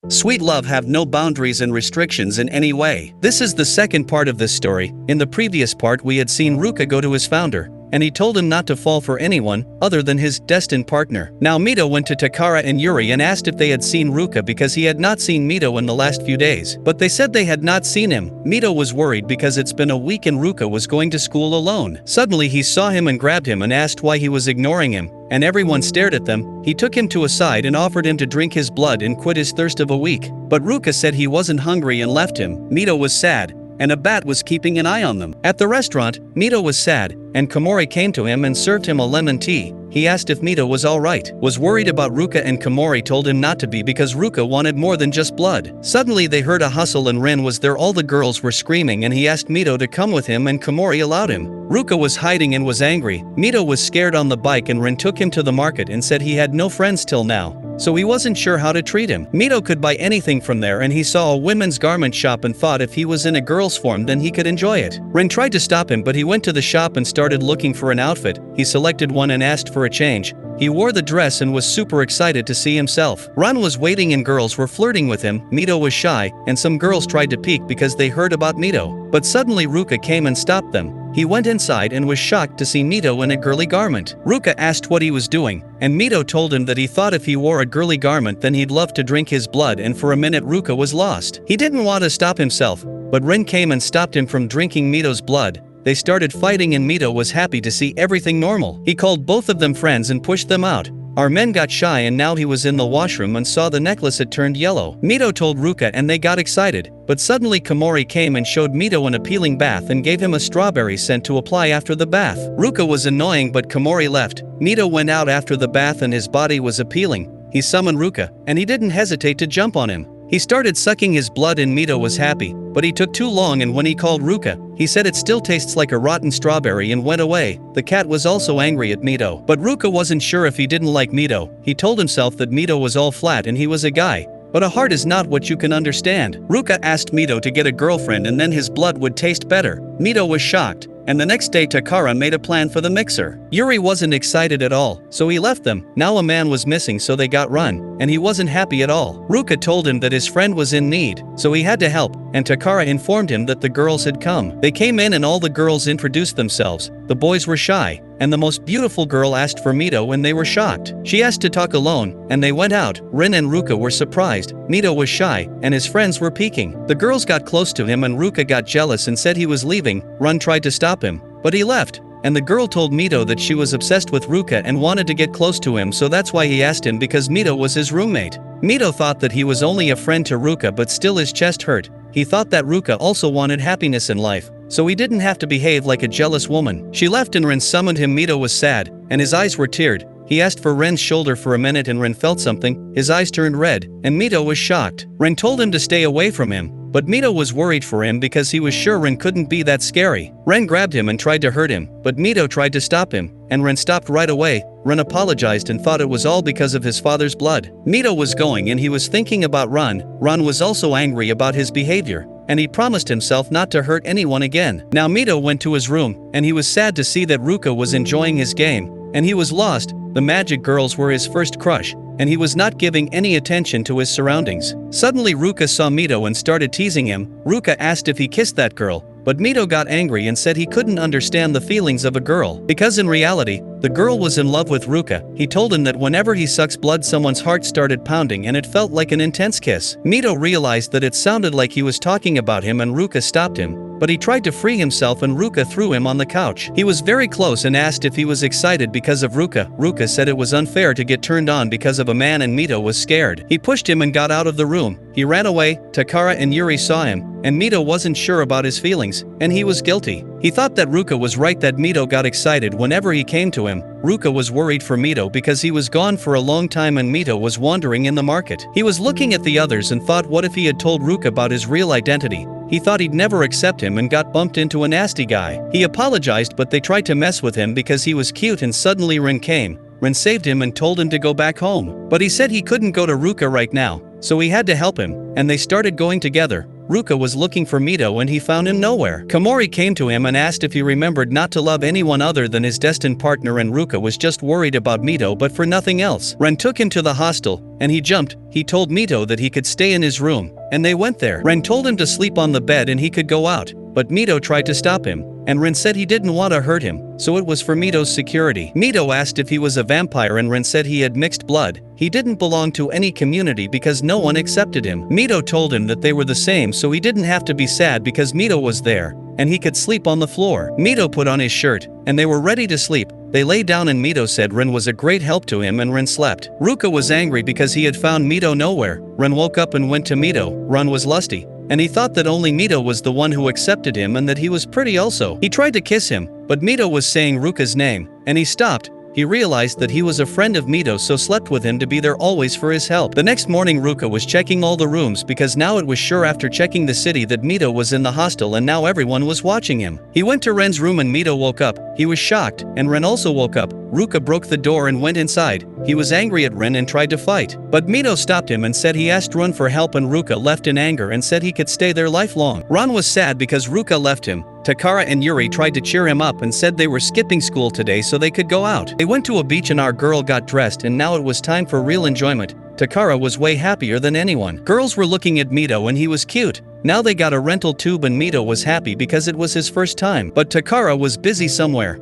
Sweet love have no boundaries and restrictions in any way. This is the second part of this story. In the previous part we had seen Ruka go to his founder, and he told him not to fall for anyone other than his destined partner. Now Mito went to Takara and Yuri and asked if they had seen Ruka because he had not seen Mito in the last few days. But they said they had not seen him. Mito was worried because it's been a week and Ruka was going to school alone. Suddenly he saw him and grabbed him and asked why he was ignoring him, and everyone stared at them. He took him to a side and offered him to drink his blood and quit his thirst of a week. But Ruka said he wasn't hungry and left him. Mito was sad, and a bat was keeping an eye on them. At the restaurant, Mito was sad, and Komori came to him and served him a lemon tea. He asked if Mito was alright, was worried about Ruka, and Komori told him not to be because Ruka wanted more than just blood. Suddenly they heard a hustle and Rin was there. All the girls were screaming and he asked Mito to come with him and Komori allowed him. Ruka was hiding and was angry. Mito was scared on the bike and Rin took him to the market and said he had no friends till now, so he wasn't sure how to treat him. Mito could buy anything from there and he saw a women's garment shop and thought if he was in a girl's form then he could enjoy it. Rin tried to stop him but he went to the shop and started looking for an outfit. He selected one and asked for a change. He wore the dress and was super excited to see himself. Ran was waiting and girls were flirting with him. Mito was shy, and some girls tried to peek because they heard about Mito. But suddenly Ruka came and stopped them. He went inside and was shocked to see Mito in a girly garment. Ruka asked what he was doing, and Mito told him that he thought if he wore a girly garment then he'd love to drink his blood, and for a minute Ruka was lost. He didn't want to stop himself, but Rin came and stopped him from drinking Mito's blood. They started fighting and Mito was happy to see everything normal. He called both of them friends and pushed them out. Our men got shy and now he was in the washroom and saw the necklace had turned yellow. Mito told Ruka and they got excited, but suddenly Komori came and showed Mito an appealing bath and gave him a strawberry scent to apply after the bath. Ruka was annoying but Komori left. Mito went out after the bath and his body was appealing. He summoned Ruka, and he didn't hesitate to jump on him. He started sucking his blood and Mito was happy, but he took too long and when he called Ruka, he said it still tastes like a rotten strawberry and went away. The cat was also angry at Mito, but Ruka wasn't sure if he didn't like Mito. He told himself that Mito was all flat and he was a guy. But a heart is not what you can understand. Ruka asked Mito to get a girlfriend and then his blood would taste better. Mito was shocked, and the next day Takara made a plan for the mixer. Yuri wasn't excited at all, so he left them. Now a man was missing so they got run, and he wasn't happy at all. Ruka told him that his friend was in need, so he had to help, and Takara informed him that the girls had come. They came in and all the girls introduced themselves. The boys were shy, and the most beautiful girl asked for Mito and they were shocked. She asked to talk alone, and they went out. Rin and Ruka were surprised. Mito was shy, and his friends were peeking. The girls got close to him and Ruka got jealous and said he was leaving. Rin tried to stop him, but he left. And the girl told Mito that she was obsessed with Ruka and wanted to get close to him, so that's why he asked him because Mito was his roommate. Mito thought that he was only a friend to Ruka but still his chest hurt. He thought that Ruka also wanted happiness in life, so he didn't have to behave like a jealous woman. She left and Rin summoned him. Mito was sad, and his eyes were teared. He asked for Ren's shoulder for a minute and Ren felt something. His eyes turned red, and Mito was shocked. Ren told him to stay away from him, but Mito was worried for him because he was sure Ren couldn't be that scary. Ren grabbed him and tried to hurt him, but Mito tried to stop him, and Ren stopped right away. Ren apologized and thought it was all because of his father's blood. Mito was going and he was thinking about Ran. Ran was also angry about his behavior, and he promised himself not to hurt anyone again. Now Mito went to his room, and he was sad to see that Ruka was enjoying his game, and he was lost. The magic girls were his first crush, and he was not giving any attention to his surroundings. Suddenly Ruka saw Mito and started teasing him. Ruka asked if he kissed that girl, but Mito got angry and said he couldn't understand the feelings of a girl, because in reality, the girl was in love with Ruka. He told him that whenever he sucks blood someone's heart started pounding and it felt like an intense kiss. Mito realized that it sounded like he was talking about him and Ruka stopped him, but he tried to free himself and Ruka threw him on the couch. He was very close and asked if he was excited because of Ruka. Ruka said it was unfair to get turned on because of a man and Mito was scared. He pushed him and got out of the room. He ran away. Takara and Yuri saw him, and Mito wasn't sure about his feelings, and he was guilty. He thought that Ruka was right that Mito got excited whenever he came to him. Ruka was worried for Mito because he was gone for a long time and Mito was wandering in the market. He was looking at the others and thought what if he had told Ruka about his real identity. He thought he'd never accept him and got bumped into a nasty guy. He apologized but they tried to mess with him because he was cute and suddenly Rin came. Rin saved him and told him to go back home. But he said he couldn't go to Ruka right now, so he had to help him, and they started going together. Ruka was looking for Mito and he found him nowhere. Komori came to him and asked if he remembered not to love anyone other than his destined partner, and Ruka was just worried about Mito but for nothing else. Ren took him to the hostel, and he jumped. He told Mito that he could stay in his room, and they went there. Ren told him to sleep on the bed and he could go out, but Mito tried to stop him, and Ren said he didn't want to hurt him, so it was for Mito's security. Mito asked if he was a vampire and Ren said he had mixed blood. He didn't belong to any community because no one accepted him. Mito told him that they were the same, so he didn't have to be sad because Mito was there, and he could sleep on the floor. Mito put on his shirt, and they were ready to sleep. They lay down and Mito said Ren was a great help to him and Ren slept. Ruka was angry because he had found Mito nowhere. Ren woke up and went to Mito. Ren was lusty, and he thought that only Mito was the one who accepted him and that he was pretty also. He tried to kiss him, but Mito was saying Ruka's name, and he stopped. He realized that he was a friend of Mito, so slept with him to be there always for his help. The next morning Ruka was checking all the rooms because now it was sure after checking the city that Mito was in the hostel and now everyone was watching him. He went to Ren's room and Mito woke up. He was shocked, and Ren also woke up. Ruka broke the door and went inside. He was angry at Ren and tried to fight, but Mito stopped him and said he asked Ren for help, and Ruka left in anger and said he could stay there lifelong. Ren was sad because Ruka left him. Takara and Yuri tried to cheer him up and said they were skipping school today so they could go out. They went to a beach and our girl got dressed and now it was time for real enjoyment. Takara was way happier than anyone. Girls were looking at Mito and he was cute. Now they got a rental tube and Mito was happy because it was his first time. But Takara was busy somewhere,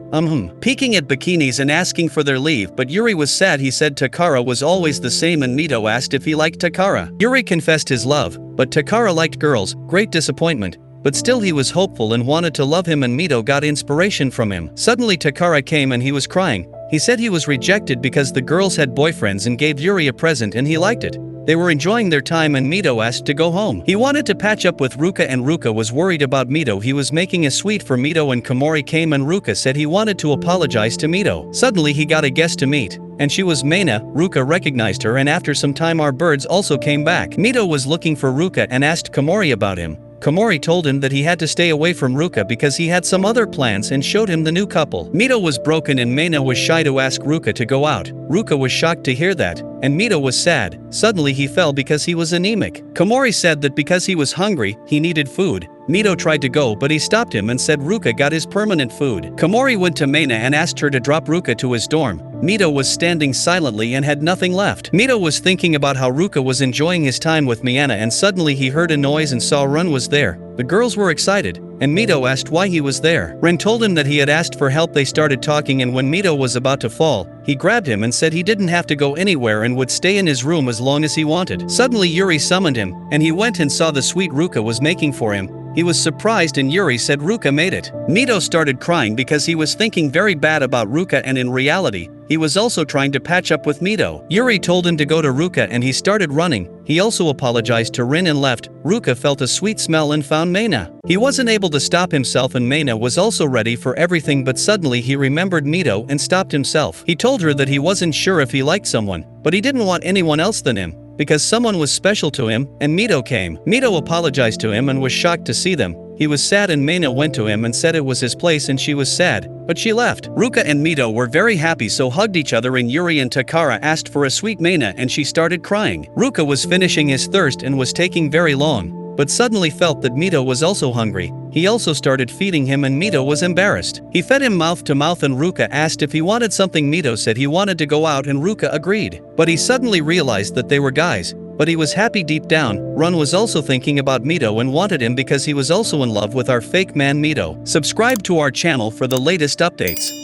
peeking at bikinis and asking for their leave, but Yuri was sad. He said Takara was always the same and Mito asked if he liked Takara. Yuri confessed his love, but Takara liked girls. Great disappointment. But still he was hopeful and wanted to love him and Mito got inspiration from him. Suddenly Takara came and he was crying. He said he was rejected because the girls had boyfriends and gave Yuri a present and he liked it. They were enjoying their time and Mito asked to go home. He wanted to patch up with Ruka and Ruka was worried about Mito. He was making a sweet for Mito and Komori came and Ruka said he wanted to apologize to Mito. Suddenly he got a guest to meet, and she was Meina. Ruka recognized her and after some time our birds also came back. Mito was looking for Ruka and asked Komori about him. Komori told him that he had to stay away from Ruka because he had some other plans and showed him the new couple. Mito was broken and Meina was shy to ask Ruka to go out. Ruka was shocked to hear that, and Mito was sad. Suddenly he fell because he was anemic. Komori said that because he was hungry, he needed food. Mito tried to go but he stopped him and said Ruka got his permanent food. Komori went to Meina and asked her to drop Ruka to his dorm. Mito was standing silently and had nothing left. Mito was thinking about how Ruka was enjoying his time with Miana and suddenly he heard a noise and saw Ren was there. The girls were excited, and Mito asked why he was there. Ren told him that he had asked for help. They started talking and when Mito was about to fall, he grabbed him and said he didn't have to go anywhere and would stay in his room as long as he wanted. Suddenly Yuri summoned him, and he went and saw the sweet Ruka was making for him. He was surprised and Yuri said Ruka made it. Mito started crying because he was thinking very bad about Ruka and in reality, he was also trying to patch up with Mito. Yuri told him to go to Ruka and he started running. He also apologized to Rin and left. Ruka felt a sweet smell and found Meina. He wasn't able to stop himself and Meina was also ready for everything, but suddenly he remembered Mito and stopped himself. He told her that he wasn't sure if he liked someone, but he didn't want anyone else than him, because someone was special to him, and Mito came. Mito apologized to him and was shocked to see them. He was sad and Meina went to him and said it was his place and she was sad, but she left. Ruka and Mito were very happy so hugged each other and Yuri and Takara asked for a sweet Meina and she started crying. Ruka was finishing his thirst and was taking very long, but suddenly felt that Mito was also hungry. He also started feeding him and Mito was embarrassed. He fed him mouth to mouth and Ruka asked if he wanted something. Mito said he wanted to go out and Ruka agreed. But he suddenly realized that they were guys. But he was happy deep down. Ron was also thinking about Mito and wanted him because he was also in love with our fake man Mito. Subscribe to our channel for the latest updates.